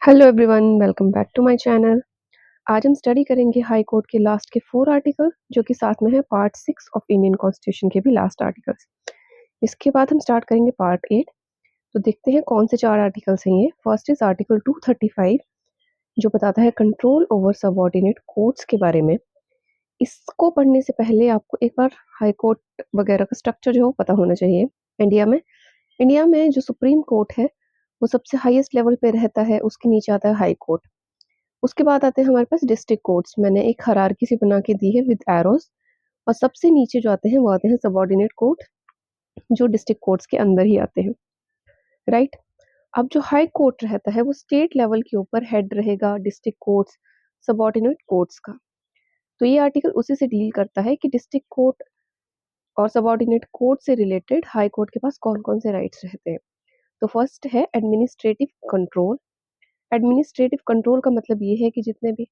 Hello everyone, welcome back to my channel. आज हम study करेंगे हाई कोर्ट के लास्ट के 4 आर्टिकल, जो कि साथ में है पार्ट 6 ऑफ इंडियन कॉन्स्टिट्यूशन के भी लास्ट आर्टिकल्स। इसके बाद हम स्टार्ट करेंगे पार्ट 8। तो देखते हैं कौन से 4 आर्टिकल्स हैं ये। फर्स्ट इज आर्टिकल 235, जो बताता है कंट्रोल ओवर सबऑर्डिनेट कोर्ट्स के बारे में। इसको पढ़ने से पहले आपको एक बार हाई कोर्ट वगैरह का स्ट्रक्चर जो है वो पता होना चाहिए। इंडिया में जो सुप्रीम कोर्ट है वो सबसे हाईएस्ट लेवल पे रहता है, उसके नीचे आता है हाई कोर्ट। उसके बाद आते हैं हमारे पास डिस्ट्रिक्ट कोर्ट्स। मैंने एक हायरार्की सी बना के दी है विद एरोस, और सबसे नीचे जो आते हैं वो आते हैं सबऑर्डिनेट कोर्ट, जो डिस्ट्रिक्ट कोर्ट्स के अंदर ही आते हैं, राइट। अब जो हाई कोर्ट रहता है वो स्टेट लेवल के ऊपर हेड रहेगा डिस्ट्रिक्ट कोर्ट्स, सबऑर्डिनेट कोर्ट्स का। तो ये आर्टिकल उसी से डील करता है कि डिस्ट्रिक्ट कोर्ट और सबऑर्डिनेट कोर्ट से रिलेटेड हाई कोर्ट के पास कौन कौन से राइट्स रहते हैं। तो फर्स्ट है एडमिनिस्ट्रेटिव कंट्रोल। एडमिनिस्ट्रेटिव कंट्रोल का मतलब ये है कि जितने भी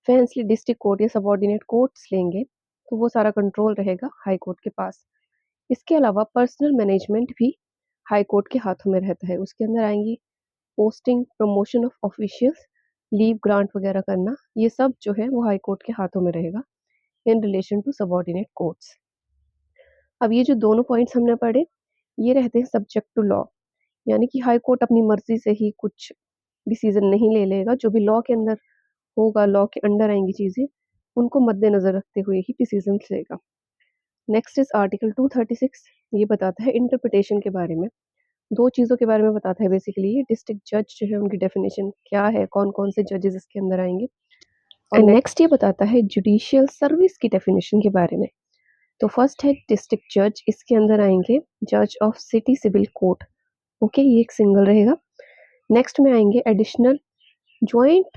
फैंसली डिस्ट्रिक्ट कोर्ट या सबऑर्डिनेट कोर्ट्स लेंगे तो वो सारा कंट्रोल रहेगा हाई कोर्ट के पास। इसके अलावा पर्सनल मैनेजमेंट भी हाई कोर्ट के हाथों में रहता है। उसके अंदर आएंगी posting, promotion of officials, leave grant वगैरह करना, ये सब जो है वो हाई कोर्ट के हाथों में रहेगा in relation to subordinate courts. अब ये जो दोनों पॉइंट्स हमने पढ़े ये रहते हैं सब्जेक्ट टू लॉ, यानी कि हाई कोर्ट अपनी मर्जी से ही कुछ डिसीजन नहीं ले लेगा। जो भी लॉ के अंदर होगा, लॉ के अंडर आएंगी चीजें, उनको मद्देनजर रखते हुए ही डिसीजन लेगा। Next is article 236। ये बताता है इंटरप्रिटेशन के बारे में। दो चीजों के बारे में बताता है बेसिकली। ये डिस्ट्रिक्ट जज जो है उनकी डेफिनेशन क्या है, कौन कौन से जजेस इसके अंदर आएंगे। और नेक्स्ट ये बताता है जुडिशियल सर्विस की डेफिनेशन के बारे में। तो फर्स्ट है डिस्ट्रिक्ट जज, इसके अंदर आएंगे जज of city civil court. Okay, ये एक सिंगल रहेगा। नेक्स्ट में आएंगे एडिशनल ज्वाइंट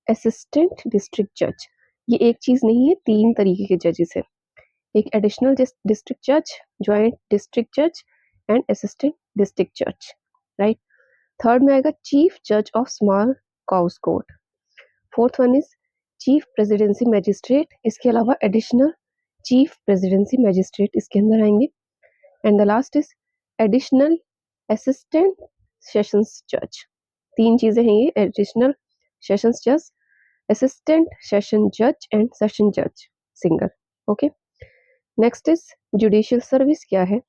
असिस्टेंट डिस्ट्रिक्ट जज। ये एक चीज नहीं है, 3 तरीके के जजेस है। एक एडिशनल डिस्ट्रिक्ट जज, ज्वाइंट डिस्ट्रिक्ट जज एंड असिस्टेंट डिस्ट्रिक्ट जज, राइट। थर्ड में आएगा चीफ जज of small cows court. Fourth one is chief presidency magistrate. इसके अलावा एडिशनल चीफ प्रेसिडेंसी मैजिस्ट्रेट इसके अंदर आएंगे। And the last is additional assistant sessions जज। 3 चीजें हैं ये, एडिशनल सेशंस जज, असिस्टेंट सेशन जज एंड सेशन जज single. Okay, next is judicial service. क्या है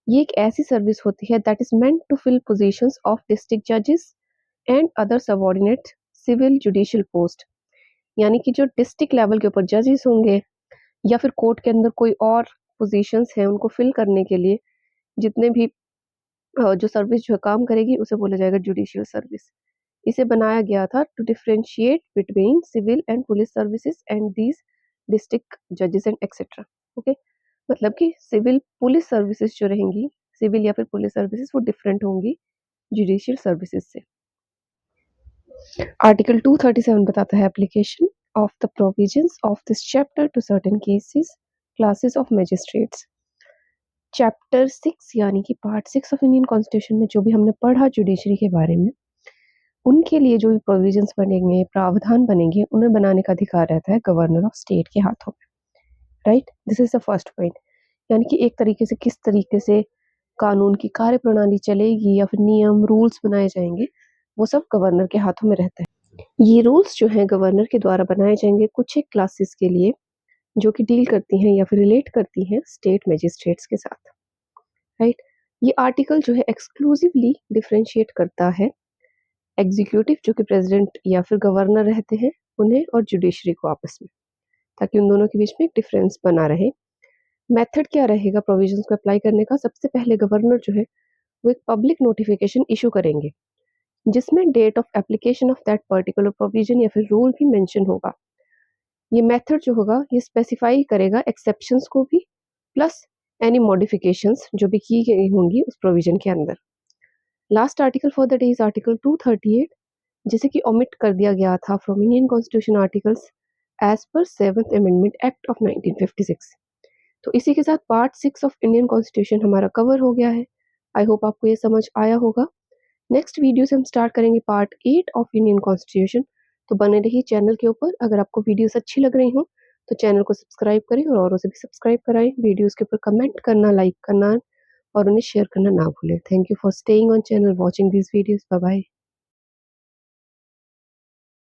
ये? एक ऐसी सर्विस होती है that is meant to fill positions of district जजेस and other subordinate civil judicial post. यानी कि जो डिस्ट्रिक्ट लेवल के ऊपर जजेस होंगे या फिर कोर्ट के अंदर कोई और पोजीशंस हैं, उनको फिल करने के लिए जितने भी जो सर्विस जो काम करेगी उसे बोला जाएगा जुडिशियल सर्विस। इसे बनाया गया था to differentiate between civil and police services and these district जजेस एंड एक्सेट्रा। ओके, मतलब कि सिविल पुलिस सर्विसेज जो रहेंगी, सिविल या फिर पुलिस सर्विसेज, वो डिफरेंट होंगी जुडिशियल सर्विसेज से। आर्टिकल 237 बताता है application of the provisions of this chapter two certain cases, classes of magistrates. Chapter 6 यानी कि पार्ट 6 ऑफ इंडियन कॉन्स्टिट्यूशन में जो भी हमने पढ़ा जुडिशरी के बारे में, उनके लिए जो भी प्रोविजंस बनेंगे, प्रावधान बनेंगे, उन्हें बनाने का अधिकार रहता है गवर्नर ऑफ स्टेट के हाथों में, right. This is the first point. यानी कि एक तरीके से किस तरीके से कानून की कार्य प्रणाली चलेगी या फिर नियम रूल्स बनाए जाएंगे, वो सब गवर्नर के हाथों में रहता है। ये रूल्स जो हैं गवर्नर के द्वारा बनाए जाएंगे कुछ एक क्लासेस के लिए, जो कि डील करती हैं या फिर रिलेट करती हैं स्टेट मैजिस्ट्रेट्स के साथ, राइट। ये आर्टिकल जो है एक्सक्लूसिवली डिफरेंशिएट करता है एग्जीक्यूटिव, जो कि प्रेसिडेंट या फिर गवर्नर रहते हैं, उन्हें, और जुडिशरी को आपस में, ताकि उन दोनों के बीच में एक डिफरेंस बना रहे। मेथड क्या रहेगा प्रोविजंस को अप्लाई करने का? सबसे पहले गवर्नर जो है वो एक पब्लिक नोटिफिकेशन इशू करेंगे, जिसमें date of application of that particular provision या फिर रूल भी मेंशन होगा। ये मेथड जो होगा ये स्पेसिफाई करेगा एक्सेप्शंस को भी, प्लस एनी मॉडिफिकेशंस जो भी की गई होंगी उस प्रोविजन के अंदर। Last article for the day is article 238, जिसे कि ओमिट कर दिया गया था from Indian constitution articles as per 7th amendment act of 1956। तो इसी के साथ पार्ट 6 ऑफ इंडियन कॉन्स्टिट्यूशन हमारा कवर हो गया है। आई होप आपको ये समझ आया होगा। नेक्स्ट वीडियो से हम स्टार्ट करेंगे पार्ट 8 ऑफ इंडियन कॉन्स्टिट्यूशन। तो बने रहिए चैनल के ऊपर। अगर आपको वीडियोस अच्छी लग रही हो तो चैनल को सब्सक्राइब करें और औरों से भी सब्सक्राइब कराएं। वीडियोस के ऊपर कमेंट करना, लाइक करना और उन्हें शेयर करना ना भूलें। Thank you for staying on channel, watching this videos. Bye bye.